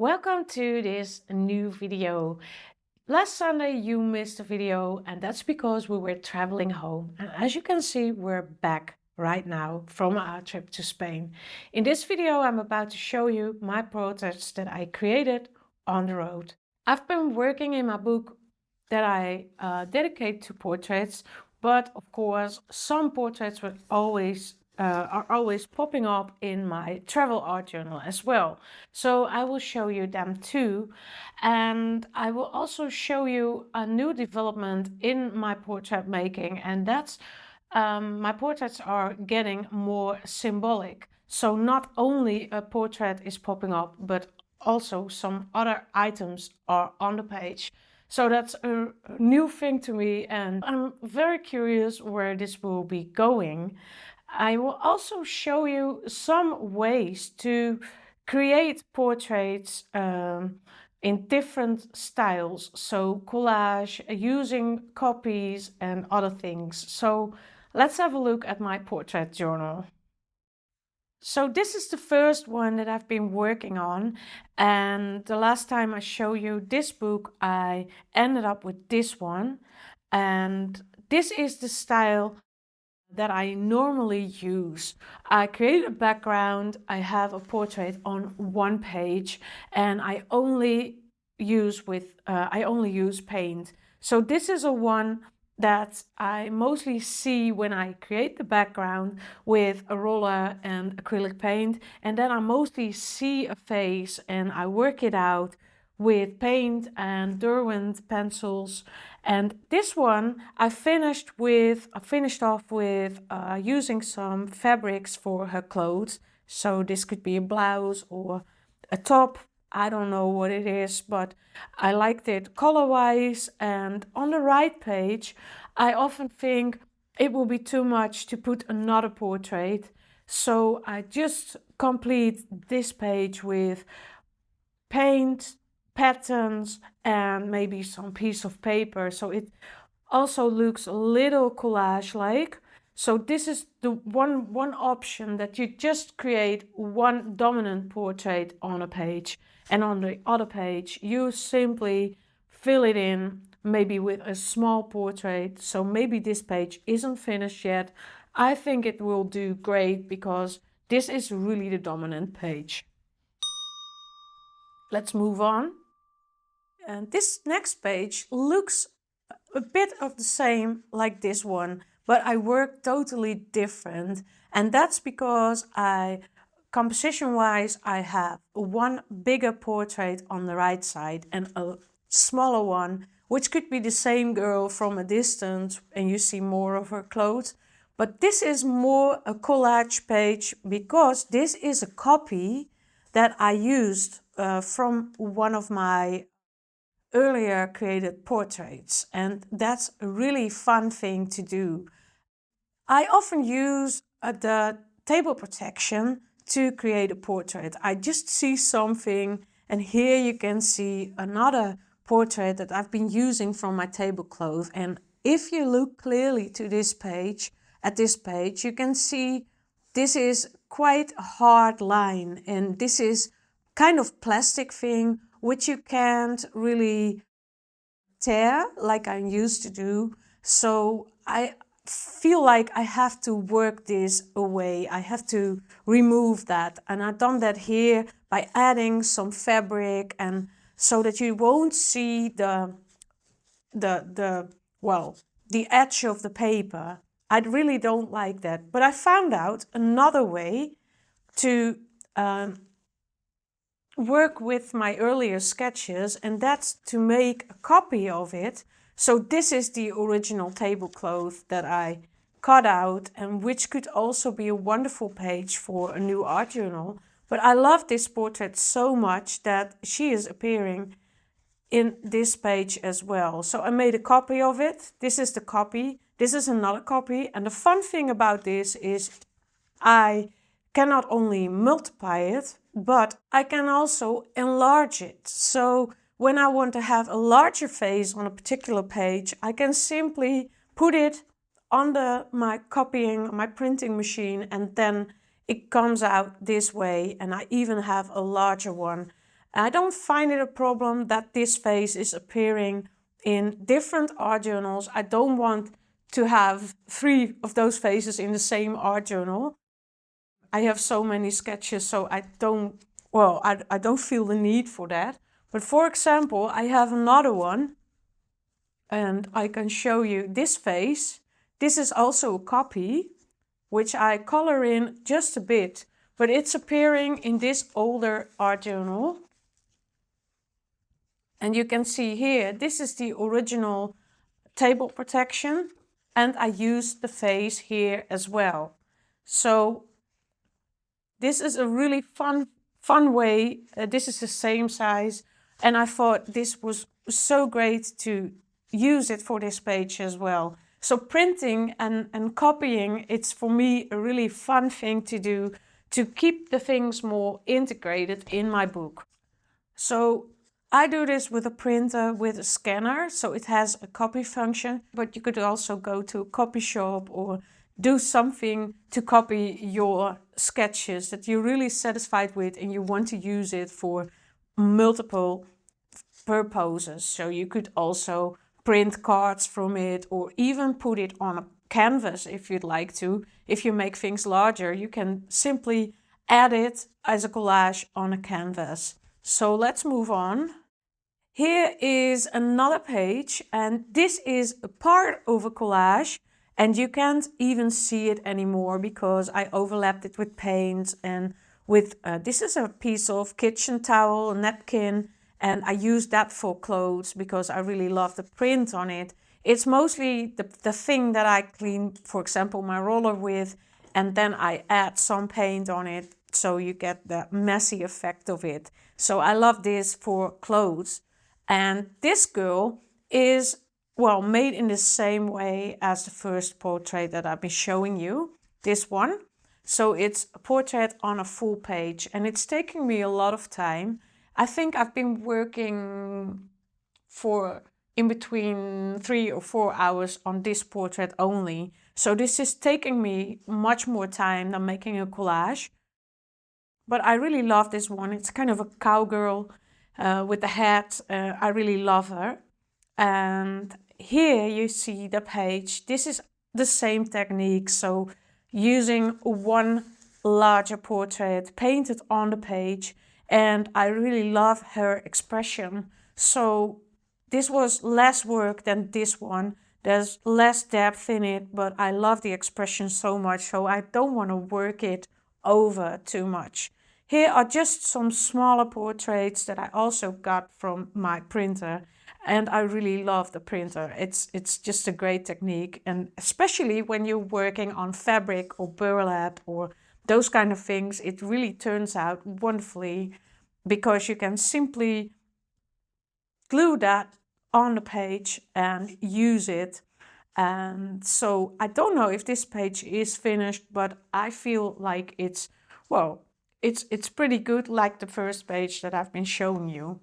Welcome to this new video. Last Sunday you missed a video and that's because we were traveling home. And as you can see, we're back right now from our trip to Spain. In this video, I'm about to show you my portraits that I created on the road. I've been working in my book that I dedicate to portraits, but of course, some portraits are always popping up in my travel art journal as well. So I will show you them too. And I will also show you a new development in my portrait making, and that's my portraits are getting more symbolic. So not only a portrait is popping up, but also some other items are on the page. So that's a new thing to me, and I'm very curious where this will be going. I will also show you some ways to create portraits in different styles. So collage, using copies and other things. So let's have a look at my portrait journal. So this is the first one that I've been working on, and the last time I showed you this book I ended up with this one, and this is the style that I normally use. I create a background, I have a portrait on one page, and I only use paint. So this is a one that I mostly see when I create the background with a roller and acrylic paint, and then I mostly see a face and I work it out with paint and Derwent pencils. And this one I finished off with using some fabrics for her clothes. So this could be a blouse or a top. I don't know what it is, but I liked it color-wise. And on the right page, I often think it will be too much to put another portrait. So I just complete this page with paint, patterns, and maybe some piece of paper. So it also looks a little collage-like. So this is the one option, that you just create one dominant portrait on a page, and on the other page you simply fill it in, maybe with a small portrait. So maybe this page isn't finished yet. I think it will do great because this is really the dominant page. Let's move on. And this next page looks a bit of the same like this one, but I work totally different. And that's because composition-wise, I have one bigger portrait on the right side and a smaller one, which could be the same girl from a distance and you see more of her clothes. But this is more a collage page because this is a copy that I used from one of my earlier created portraits, and that's a really fun thing to do. I often use the table protection to create a portrait. I just see something, and here you can see another portrait that I've been using from my tablecloth. And if you look clearly to this page, you can see this is quite a hard line, and this is kind of plastic thing which you can't really tear like I'm used to do. So I feel like I have to work this away. I have to remove that. And I've done that here by adding some fabric, and so that you won't see the edge of the paper. I really don't like that. But I found out another way to work with my earlier sketches, and that's to make a copy of it. So this is the original tablecloth that I cut out, and which could also be a wonderful page for a new art journal. But I love this portrait so much that she is appearing in this page as well. So I made a copy of it. This is the copy. This is another copy. And the fun thing about this is I can not only multiply it, but I can also enlarge it. So when I want to have a larger face on a particular page, I can simply put it on my printing machine, and then it comes out this way, and I even have a larger one. I don't find it a problem that this face is appearing in different art journals. I don't want to have 3 of those faces in the same art journal. I have so many sketches, so I don't feel the need for that. But for example, I have another one, and I can show you this face. This is also a copy, which I color in just a bit, but it's appearing in this older art journal. And you can see here, this is the original table protection, and I used the face here as well. So this is a really fun way. This is the same size, and I thought this was so great to use it for this page as well. So printing and copying, it's for me a really fun thing to do to keep the things more integrated in my book. So I do this with a printer, with a scanner, so it has a copy function, but you could also go to a copy shop or do something to copy your sketches that you're really satisfied with and you want to use it for multiple purposes. So you could also print cards from it or even put it on a canvas if you'd like to. If you make things larger, you can simply add it as a collage on a canvas. So let's move on. Here is another page, and this is a part of a collage, and you can't even see it anymore because I overlapped it with paint and with, this is a piece of kitchen towel, a napkin, and I use that for clothes because I really love the print on it. It's mostly the thing that I clean, for example, my roller with, and then I add some paint on it so you get the messy effect of it. So I love this for clothes. And this girl is, well, made in the same way as the first portrait that I've been showing you, this one. So it's a portrait on a full page, and it's taking me a lot of time. I think I've been working for in between 3 or 4 hours on this portrait only. So this is taking me much more time than making a collage. But I really love this one. It's kind of a cowgirl with the hat. I really love her. And here you see the page. This is the same technique. So using one larger portrait painted on the page. And I really love her expression. So this was less work than this one. There's less depth in it, but I love the expression so much. So I don't want to work it over too much. Here are just some smaller portraits that I also got from my printer, and I really love the printer. It's just a great technique, and especially when you're working on fabric or burlap or those kind of things, it really turns out wonderfully because you can simply glue that on the page and use it. And so I don't know if this page is finished, but I feel like it's, well, it's pretty good, like the first page that I've been showing you.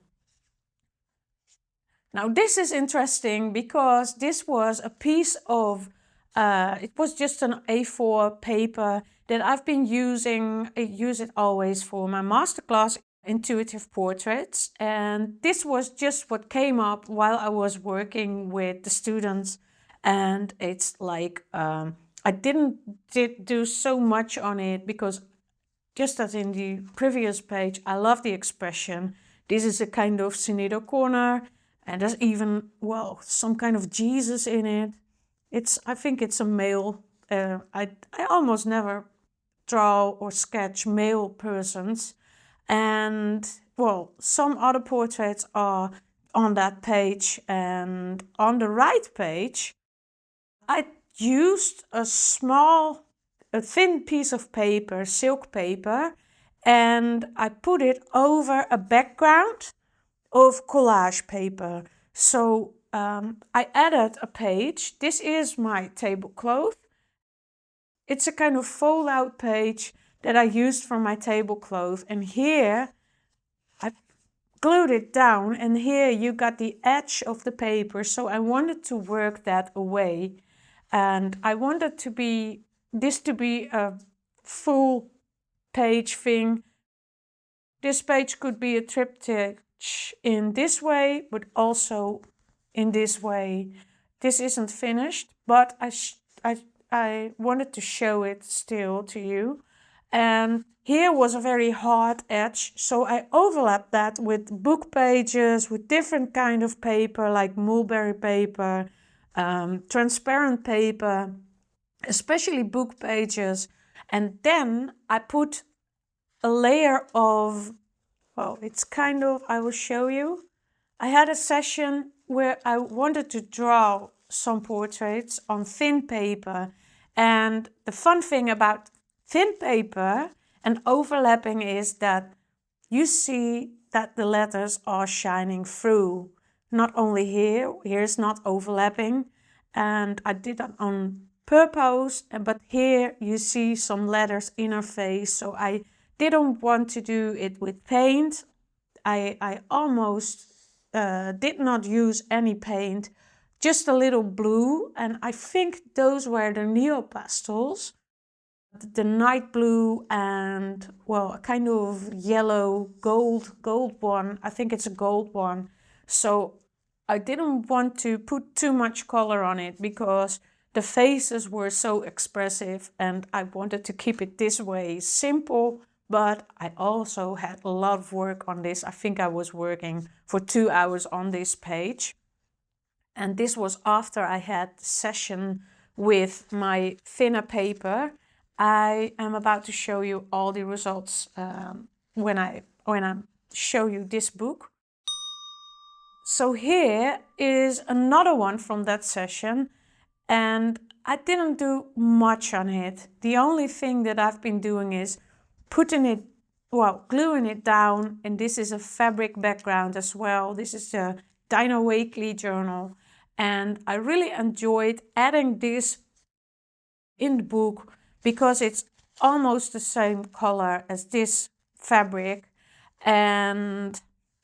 Now this is interesting because this was a piece of, it was just an A4 paper that I've been using. I use it always for my masterclass, Intuitive Portraits. And this was just what came up while I was working with the students. And it's like, I didn't do so much on it because just as in the previous page, I love the expression. This is a kind of Sinedo corner, and there's even, well, some kind of Jesus in it. I think it's a male. I almost never draw or sketch male persons. And, well, some other portraits are on that page. And on the right page, I used a thin piece of paper, silk paper, and I put it over a background of collage paper. So I added a page. This is my tablecloth. It's a kind of fold-out page that I used for my tablecloth. And here I glued it down, and here you got the edge of the paper. So I wanted to work that away. And I wanted this to be a full page thing. This page could be a triptych in this way, but also in this way. This isn't finished, but I wanted to show it still to you. And here was a very hard edge, so I overlapped that with book pages, with different kind of paper, like mulberry paper, transparent paper, especially book pages. And then I put a layer of, well, it's kind of, I will show you. I had a session where I wanted to draw some portraits on thin paper. And the fun thing about thin paper and overlapping is that you see that the letters are shining through. Not only here, here's not overlapping. And I did that on purpose, but here you see some letters interface. So I didn't want to do it with paint. I almost did not use any paint, just a little blue, and I think those were the neopastels, the night blue and, well, a kind of yellow gold one. I think it's a gold one. So I didn't want to put too much color on it because the faces were so expressive and I wanted to keep it this way, simple, but I also had a lot of work on this. I think I was working for 2 hours on this page. And this was after I had the session with my thinner paper. I am about to show you all the results when I show you this book. So here is another one from that session, and I didn't do much on it. The only thing that I've been doing is putting it, well, gluing it down, and this is a fabric background as well. This is the Dino Wakely journal, and I really enjoyed adding this in the book because it's almost the same color as this fabric, and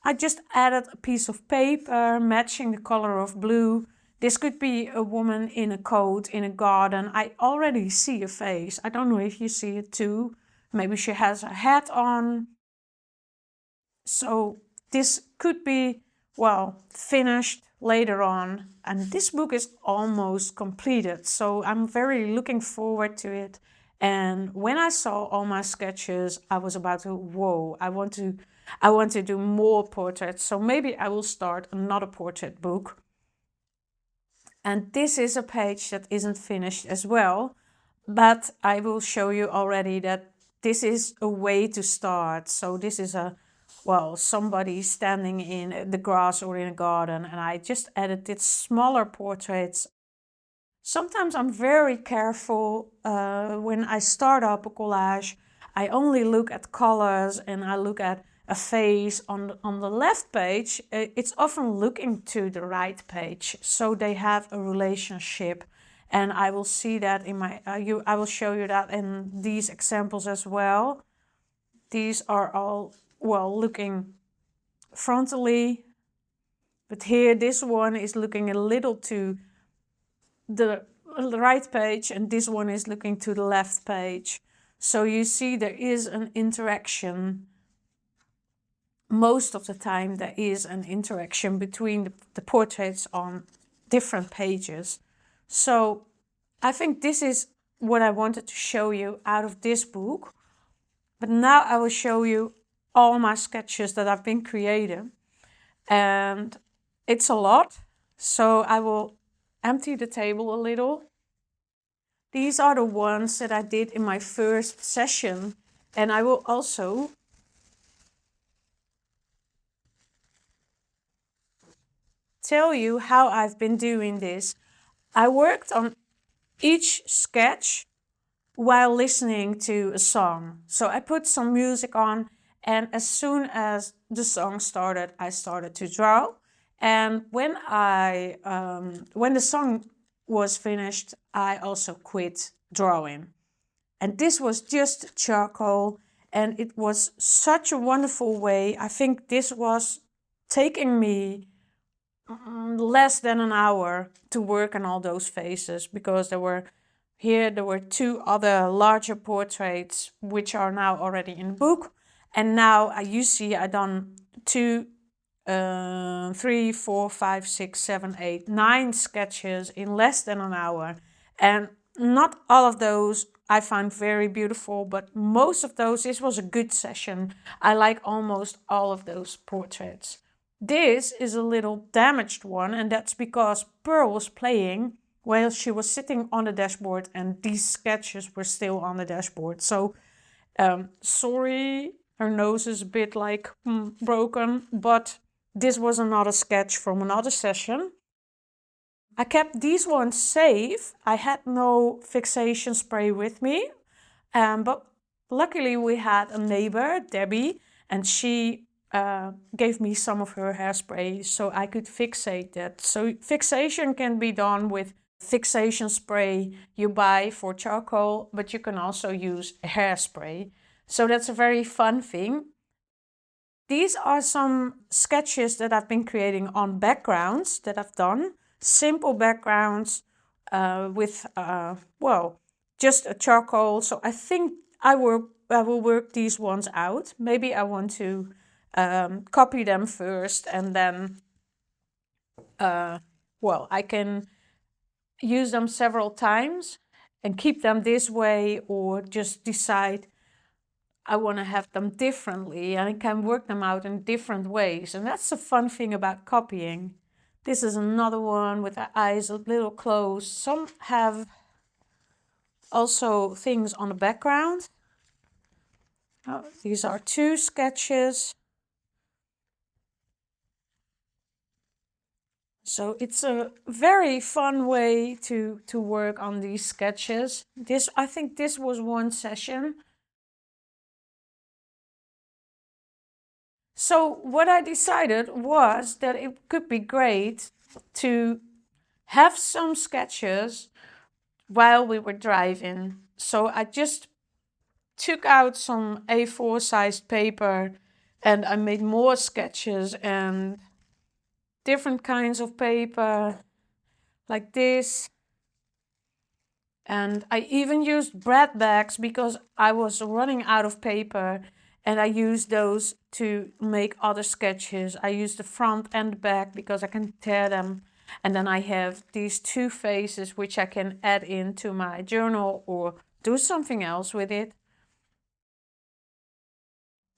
I just added a piece of paper matching the color of blue. This could be a woman in a coat in a garden. I already see a face. I don't know if you see it too. Maybe she has a hat on. So this could be, well, finished later on. And this book is almost completed. So I'm very looking forward to it. And when I saw all my sketches, I was about to, whoa, I want to do more portraits. So maybe I will start another portrait book. And this is a page that isn't finished as well, but I will show you already that this is a way to start. So this is a, well, somebody standing in the grass or in a garden, and I just edited smaller portraits. Sometimes I'm very careful when I start up a collage. I only look at colors and I look at a face on the left page. It's often looking to the right page, so they have a relationship, and I will see that in my I will show you that in these examples as well. These are all, well, looking frontally, but here this one is looking a little to the right page and this one is looking to the left page. So you see there is an interaction. Most of the time there is an interaction between the portraits on different pages. So I think this is what I wanted to show you out of this book. But now I will show you all my sketches that I've been creating. And it's a lot. So I will empty the table a little. These are the ones that I did in my first session. And I will also tell you how I've been doing this. I worked on each sketch while listening to a song. So I put some music on, and as soon as the song started, I started to draw. And when the song was finished, I also quit drawing. And this was just charcoal, and it was such a wonderful way. I think this was taking me less than an hour to work on all those faces, because there were 2 other larger portraits which are now already in the book, And now you see I done 2, 3, 4, 5, 6, 7, 8, 9 sketches in less than an hour. And not all of those I find very beautiful, but most of those, this was a good session. I like almost all of those portraits. This is a little damaged one, and that's because Pearl was playing while she was sitting on the dashboard, and these sketches were still on the dashboard. So sorry, her nose is a bit like broken, but this was another sketch from another session. I kept these ones safe. I had no fixation spray with me, but luckily we had a neighbor, Debbie, and she gave me some of her hairspray so I could fixate that. So fixation can be done with fixation spray you buy for charcoal, but you can also use hairspray. So that's a very fun thing. These are some sketches that I've been creating on backgrounds that I've done. Simple backgrounds with, well, just a charcoal. So I think I will work these ones out. Maybe I want to copy them first and then, well, I can use them several times and keep them this way, or just decide I want to have them differently and I can work them out in different ways. And that's the fun thing about copying. This is another one with the eyes a little closed. Some have also things on the background. Oh, these are 2 sketches. So it's a very fun way to work on these sketches. I think this was one session. So what I decided was that it could be great to have some sketches while we were driving. So I just took out some A4 sized paper and I made more sketches and different kinds of paper like this. And I even used bread bags because I was running out of paper, and I used those to make other sketches. I used the front and the back because I can tear them. And then I have these 2 faces which I can add into my journal or do something else with it.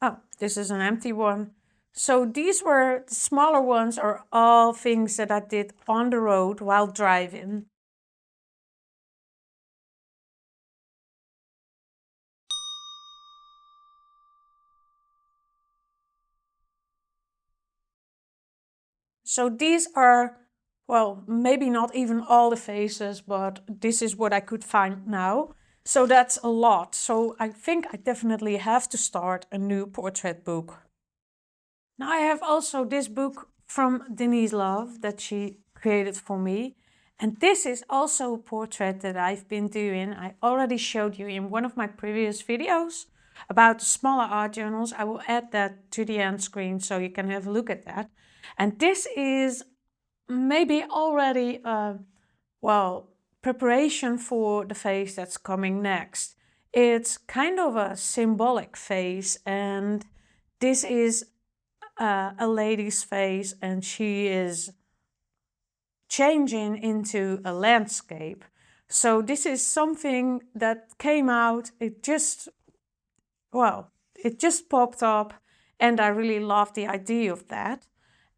Oh, this is an empty one. So these were the smaller ones, are all things that I did on the road while driving. So these are, well, maybe not even all the faces, but this is what I could find now. So that's a lot. So I think I definitely have to start a new portrait book. Now I have also this book from Denise Love that she created for me. And this is also a portrait that I've been doing. I already showed you in one of my previous videos about the smaller art journals. I will add that to the end screen so you can have a look at that. And this is maybe already, well, preparation for the phase that's coming next. It's kind of a symbolic phase, and this is a lady's face, and she is changing into a landscape. So this is something that came out, it just popped up, and I really love the idea of that.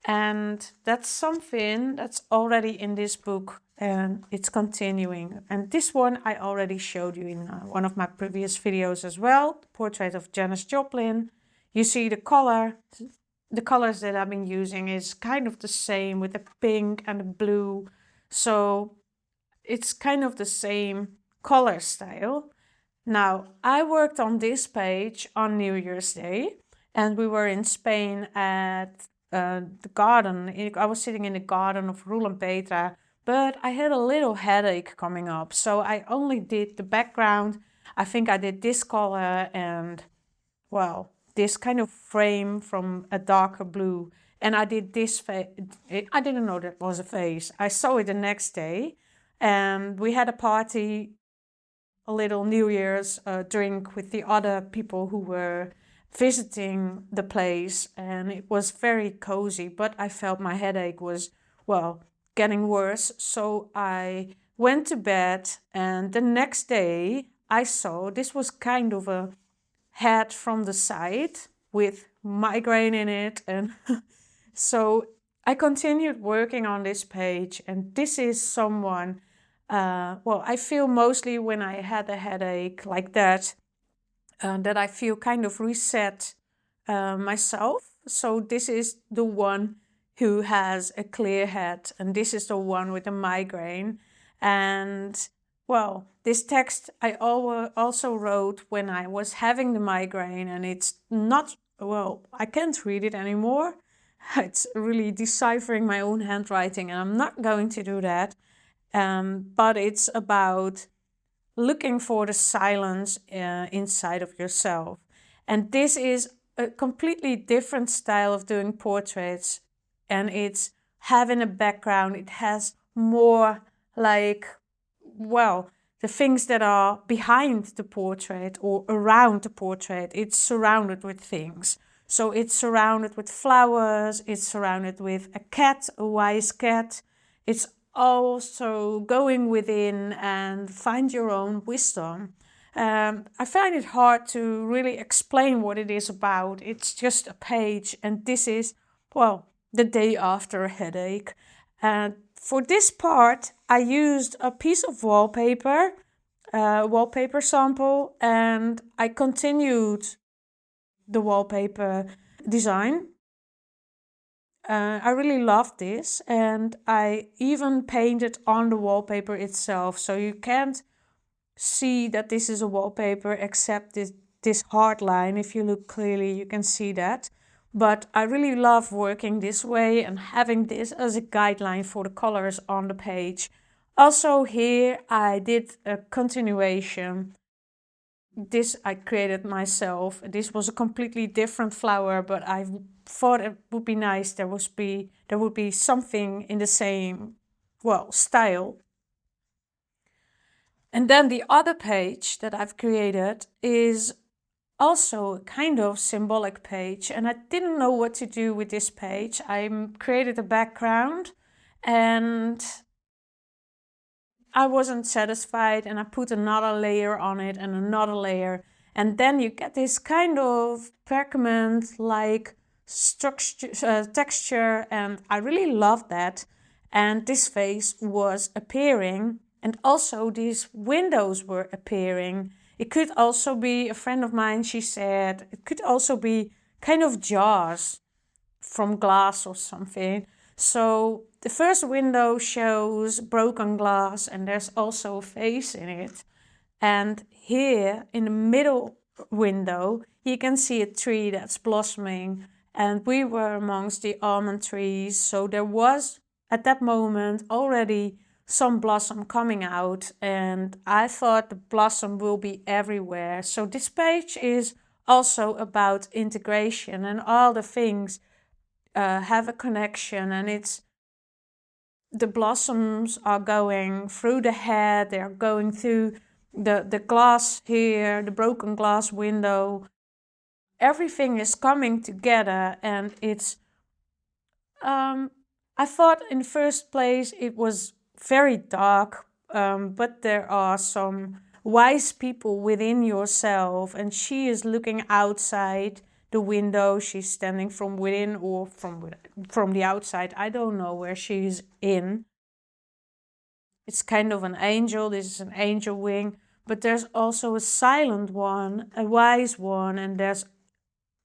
And that's something that's already in this book, and it's continuing. And this one I already showed you in one of my previous videos as well, the portrait of Janis Joplin. You see the colors that I've been using is kind of the same with the pink and the blue. So it's kind of the same color style. Now, I worked on this page on New Year's Day, and we were in Spain at the garden. I was sitting in the garden of Roland Petra, but I had a little headache coming up. So I only did the background. I think I did this color and, well, this kind of frame from a darker blue. And I did this face. I didn't know that was a face. I saw it the next day, and we had a party, a little New Year's drink with the other people who were visiting the place, and it was very cozy, but I felt my headache was, well, getting worse. So I went to bed, and the next day I saw this was kind of a head from the side with migraine in it. And so I continued working on this page, and this is someone, well, I feel mostly when I had a headache like that I feel kind of reset myself. So this is the one who has a clear head, and this is the one with a migraine. And well, this text I also wrote when I was having the migraine, and it's not, well, I can't read it anymore. It's really deciphering my own handwriting, and I'm not going to do that. But it's about looking for the silence inside of yourself. And this is a completely different style of doing portraits. And it's having a background. It has more like, well, the things that are behind the portrait or around the portrait. It's surrounded with things. So it's surrounded with flowers. It's surrounded with a cat, a wise cat. It's also going within and find your own wisdom. I find it hard to really explain what it is about. It's just a page, and this is, well, the day after a headache. And for this part, I used a piece of wallpaper, wallpaper sample, and I continued the wallpaper design. I really love this, and I even painted on the wallpaper itself, so you can't see that this is a wallpaper except this hard line. If you look clearly, you can see that. But I really love working this way and having this as a guideline for the colors on the page. Also here I did a continuation. This I created myself. This was a completely different flower, but I thought it would be nice there would be something in the same, well, style. And then the other page that I've created is also a kind of symbolic page, and I didn't know what to do with this page. I created a background, and I wasn't satisfied, and I put another layer on it and another layer, and then you get this kind of pergament-like structure, texture, and I really love that. And this face was appearing, and also these windows were appearing. It could also be, a friend of mine, she said, it could also be kind of jars from glass or something. So the first window shows broken glass, and there's also a face in it. And here in the middle window, you can see a tree that's blossoming. And we were amongst the almond trees, so there was at that moment already some blossom coming out, and I thought the blossom will be everywhere. So this page is also about integration, and all the things have a connection, and it's the blossoms are going through the head, they're going through the glass here, the broken glass window. Everything is coming together, and it's I thought in the first place it was very dark, but there are some wise people within yourself, and she is looking outside the window. She's standing from within or from the outside. I don't know where she's in. It's kind of an angel. This is an angel wing, but there's also a silent one, a wise one, and there's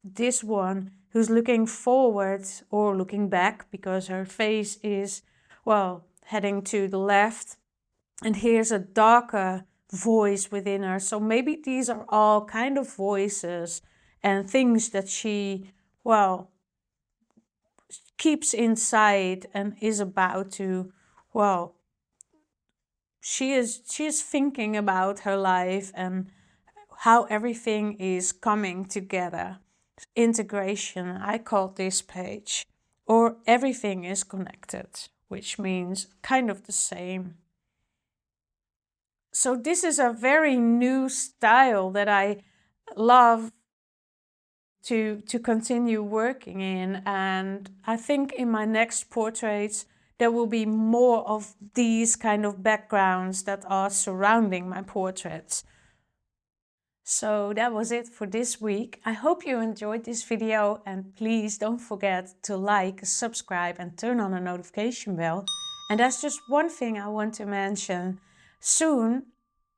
this one who's looking forward or looking back because her face is, well, heading to the left. And here's a darker voice within her. So maybe these are all kind of voices and things that she, well, keeps inside and is about to, well, she is thinking about her life and how everything is coming together. Integration, I call this page, or everything is connected, which means kind of the same. So this is a very new style that I love to continue working in. And I think in my next portraits, there will be more of these kind of backgrounds that are surrounding my portraits. So that was it for this week. I hope you enjoyed this video, and please don't forget to like, subscribe and turn on the notification bell. And that's just one thing I want to mention. Soon,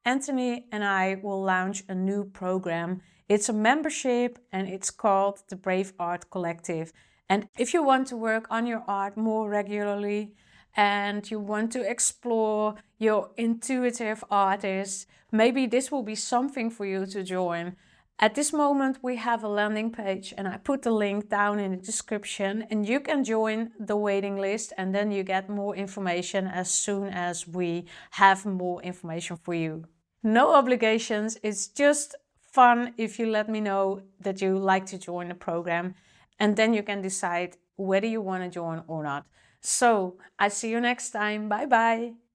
Anthony and I will launch a new program. It's a membership and it's called the Brave Art Collective. And if you want to work on your art more regularly and you want to explore your intuitive artist, maybe this will be something for you to join. At this moment, we have a landing page and I put the link down in the description, and you can join the waiting list and then you get more information as soon as we have more information for you. No obligations, it's just fun if you let me know that you like to join the program, and then you can decide whether you want to join or not. So I see you next time. Bye bye.